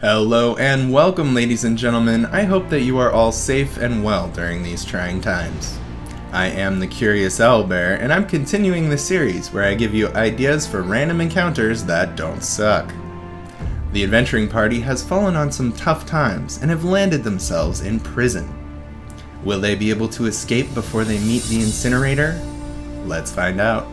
Hello and welcome, ladies and gentlemen. I hope that you are all safe and well during these trying times. I am the Curious Owlbear, and I'm continuing the series where I give you ideas for random encounters that don't suck. The adventuring party has fallen on some tough times and have landed themselves in prison. Will they be able to escape before they meet the incinerator? Let's find out.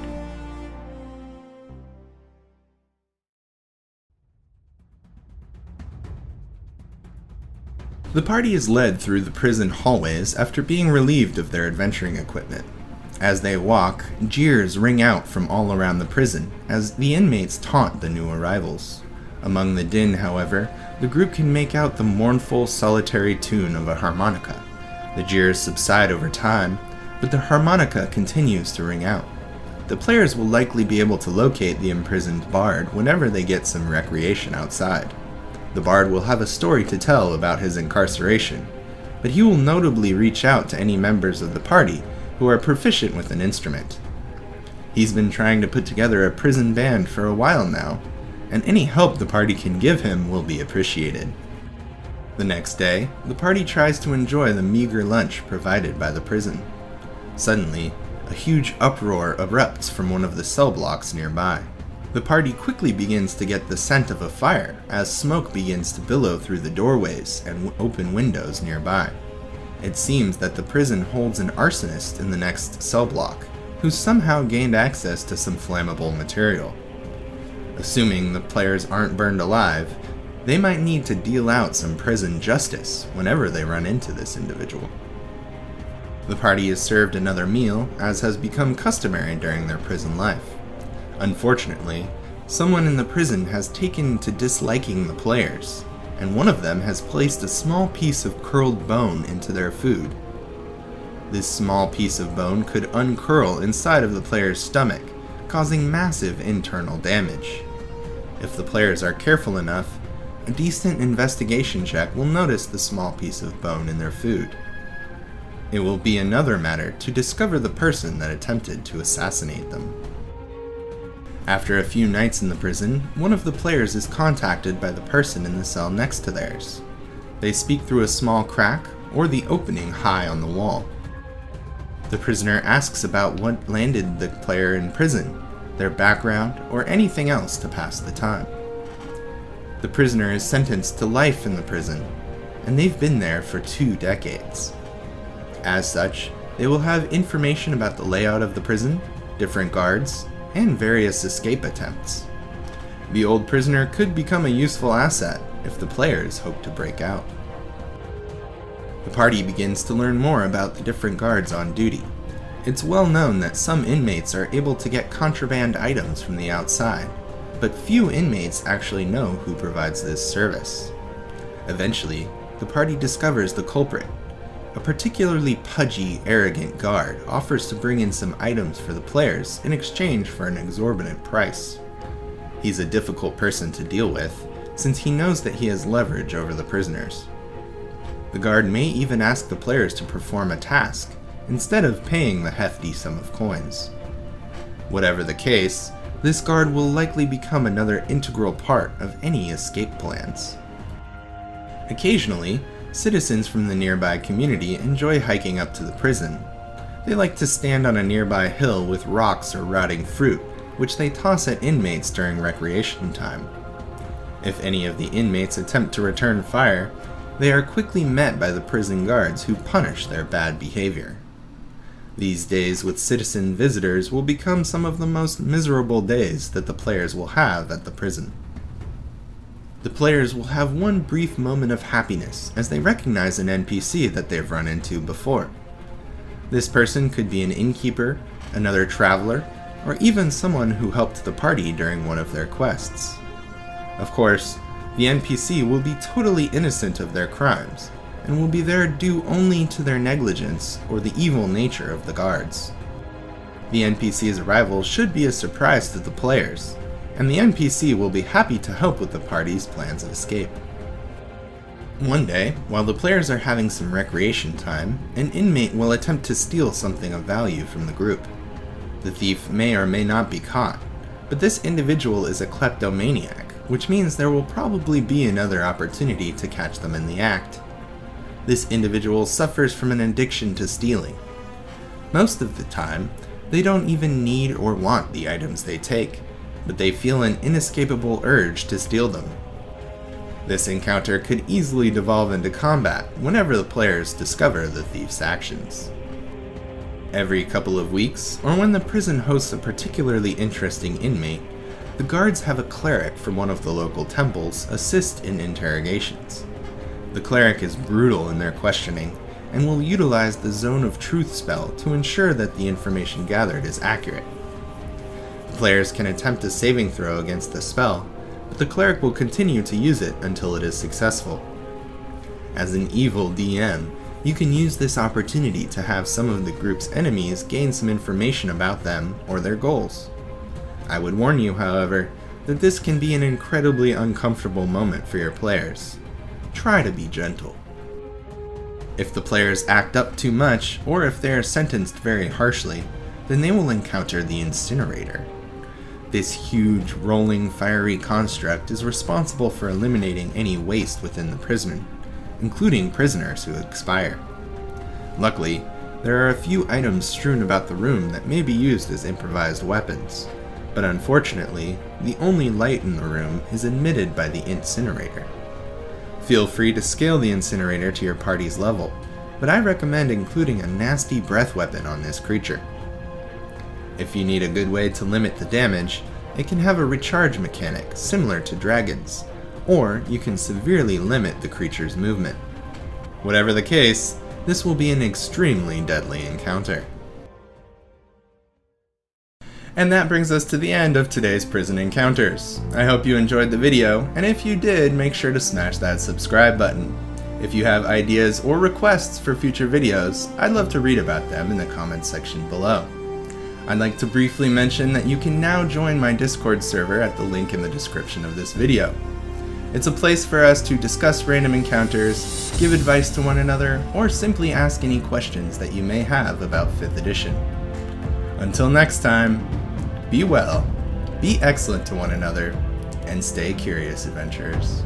The party is led through the prison hallways after being relieved of their adventuring equipment. As they walk, jeers ring out from all around the prison as the inmates taunt the new arrivals. Among the din, however, the group can make out the mournful, solitary tune of a harmonica. The jeers subside over time, but the harmonica continues to ring out. The players will likely be able to locate the imprisoned bard whenever they get some recreation outside. The bard will have a story to tell about his incarceration, but he will notably reach out to any members of the party who are proficient with an instrument. He's been trying to put together a prison band for a while now, and any help the party can give him will be appreciated. The next day, the party tries to enjoy the meager lunch provided by the prison. Suddenly, a huge uproar erupts from one of the cell blocks nearby. The party quickly begins to get the scent of a fire as smoke begins to billow through the doorways and open windows nearby. It seems that the prison holds an arsonist in the next cell block, who somehow gained access to some flammable material. Assuming the players aren't burned alive, they might need to deal out some prison justice whenever they run into this individual. The party is served another meal, as has become customary during their prison life. Unfortunately, someone in the prison has taken to disliking the players, and one of them has placed a small piece of curled bone into their food. This small piece of bone could uncurl inside of the player's stomach, causing massive internal damage. If the players are careful enough, a decent investigation check will notice the small piece of bone in their food. It will be another matter to discover the person that attempted to assassinate them. After a few nights in the prison, one of the players is contacted by the person in the cell next to theirs. They speak through a small crack or the opening high on the wall. The prisoner asks about what landed the player in prison, their background, or anything else to pass the time. The prisoner is sentenced to life in the prison, and they've been there for 2 decades. As such, they will have information about the layout of the prison, different guards, and various escape attempts. The old prisoner could become a useful asset if the players hope to break out. The party begins to learn more about the different guards on duty. It's well known that some inmates are able to get contraband items from the outside, but few inmates actually know who provides this service. Eventually, the party discovers the culprit. A particularly pudgy, arrogant guard offers to bring in some items for the players in exchange for an exorbitant price. He's a difficult person to deal with, since he knows that he has leverage over the prisoners. The guard may even ask the players to perform a task, instead of paying the hefty sum of coins. Whatever the case, this guard will likely become another integral part of any escape plans. Occasionally, citizens from the nearby community enjoy hiking up to the prison. They like to stand on a nearby hill with rocks or rotting fruit, which they toss at inmates during recreation time. If any of the inmates attempt to return fire, they are quickly met by the prison guards who punish their bad behavior. These days with citizen visitors will become some of the most miserable days that the players will have at the prison. The players will have one brief moment of happiness as they recognize an NPC that they've run into before. This person could be an innkeeper, another traveler, or even someone who helped the party during one of their quests. Of course, the NPC will be totally innocent of their crimes, and will be there due only to their negligence or the evil nature of the guards. The NPC's arrival should be a surprise to the players, and the NPC will be happy to help with the party's plans of escape. One day, while the players are having some recreation time, an inmate will attempt to steal something of value from the group. The thief may or may not be caught, but this individual is a kleptomaniac, which means there will probably be another opportunity to catch them in the act. This individual suffers from an addiction to stealing. Most of the time, they don't even need or want the items they take, but they feel an inescapable urge to steal them. This encounter could easily devolve into combat whenever the players discover the thief's actions. Every couple of weeks, or when the prison hosts a particularly interesting inmate, the guards have a cleric from one of the local temples assist in interrogations. The cleric is brutal in their questioning, and will utilize the Zone of Truth spell to ensure that the information gathered is accurate. The players can attempt a saving throw against the spell, but the cleric will continue to use it until it is successful. As an evil DM, you can use this opportunity to have some of the group's enemies gain some information about them or their goals. I would warn you, however, that this can be an incredibly uncomfortable moment for your players. Try to be gentle. If the players act up too much, or if they are sentenced very harshly, then they will encounter the incinerator. This huge, rolling, fiery construct is responsible for eliminating any waste within the prison, including prisoners who expire. Luckily, there are a few items strewn about the room that may be used as improvised weapons, but unfortunately, the only light in the room is emitted by the incinerator. Feel free to scale the incinerator to your party's level, but I recommend including a nasty breath weapon on this creature. If you need a good way to limit the damage, it can have a recharge mechanic similar to dragons, or you can severely limit the creature's movement. Whatever the case, this will be an extremely deadly encounter. And that brings us to the end of today's prison encounters. I hope you enjoyed the video, and if you did, make sure to smash that subscribe button. If you have ideas or requests for future videos, I'd love to read about them in the comments section below. I'd like to briefly mention that you can now join my Discord server at the link in the description of this video. It's a place for us to discuss random encounters, give advice to one another, or simply ask any questions that you may have about 5th edition. Until next time, be well, be excellent to one another, and stay curious, adventurers.